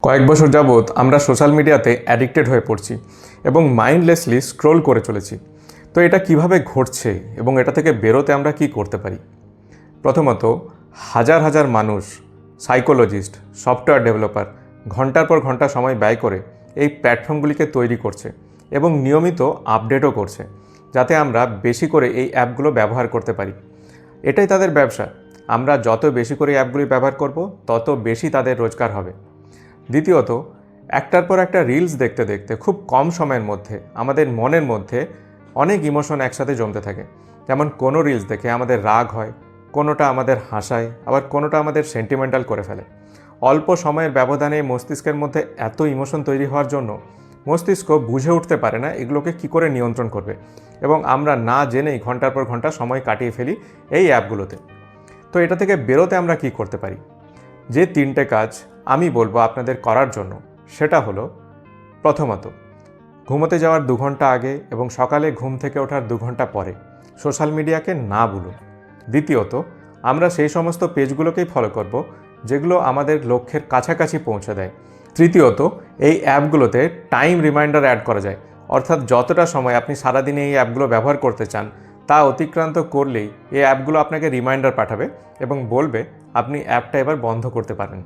কয়েক বছর যাবৎ আমরা সোশ্যাল মিডিয়াতে অ্যাডিক্টেড হয়ে পড়ছি এবং মাইন্ডলেসলি স্ক্রোল করে চলেছি। তো এটা কিভাবে ঘটছে এবং এটা থেকে বেরোতে আমরা কি করতে পারি? প্রথমত, হাজার হাজার মানুষ, সাইকোলজিস্ট, সফটওয়্যার ডেভেলপার ঘন্টার পর ঘন্টা সময় ব্যয় করে এই প্ল্যাটফর্মগুলিকে তৈরি করছে এবং নিয়মিত আপডেটও করছে, যাতে আমরা বেশি করে এই অ্যাপগুলো ব্যবহার করতে পারি। এটাই তাদের ব্যবসা। আমরা যত বেশি করে অ্যাপগুলি ব্যবহার করব, তত বেশি তাদের রোজগার হবে। দ্বিতীয়ত, একটার পর একটা রিলস দেখতে দেখতে খুব কম সময়ের মধ্যে আমাদের মনের মধ্যে অনেক ইমোশন একসাথে জমতে থাকে। যেমন কোনো রিলস দেখে আমাদের রাগ হয়, কোনোটা আমাদের হাসায়, আবার কোনোটা আমাদের সেন্টিমেন্টাল করে ফেলে। অল্প সময়ের ব্যবধানে মস্তিষ্কের মধ্যে এত ইমোশন তৈরি হওয়ার জন্য মস্তিষ্ক বুঝে উঠতে পারে না এগুলোকে কি করে নিয়ন্ত্রণ করবে, এবং আমরা না জেনেই ঘন্টার পর ঘন্টা সময় কাটিয়ে ফেলি এই অ্যাপগুলোতে। তো এটা থেকে বেরোতে আমরা কি করতে পারি? যে 3টে কাজ আমি বলবো আপনাদের করার জন্য, সেটা হলো, প্রথমত, ঘুমোতে যাওয়ার 2 ঘন্টা আগে এবং সকালে ঘুম থেকে ওঠার 2 ঘন্টা পরে সোশ্যাল মিডিয়াকে না ভুলুন। দ্বিতীয়ত, আমরা সেই সমস্ত পেজগুলোকেই ফলো করব যেগুলো আমাদের লক্ষ্যের কাছাকাছি পৌঁছে দেয়। তৃতীয়ত, এই অ্যাপগুলোতে টাইম রিমাইন্ডার অ্যাড করা যায়, অর্থাৎ যতটা সময় আপনি সারাদিনে এই অ্যাপগুলো ব্যবহার করতে চান তা অতিক্রান্ত করলেই এই অ্যাপগুলো আপনাকে রিমাইন্ডার পাঠাবে এবং বলবে আপনি অ্যাপটা এবার বন্ধ করতে পারেন।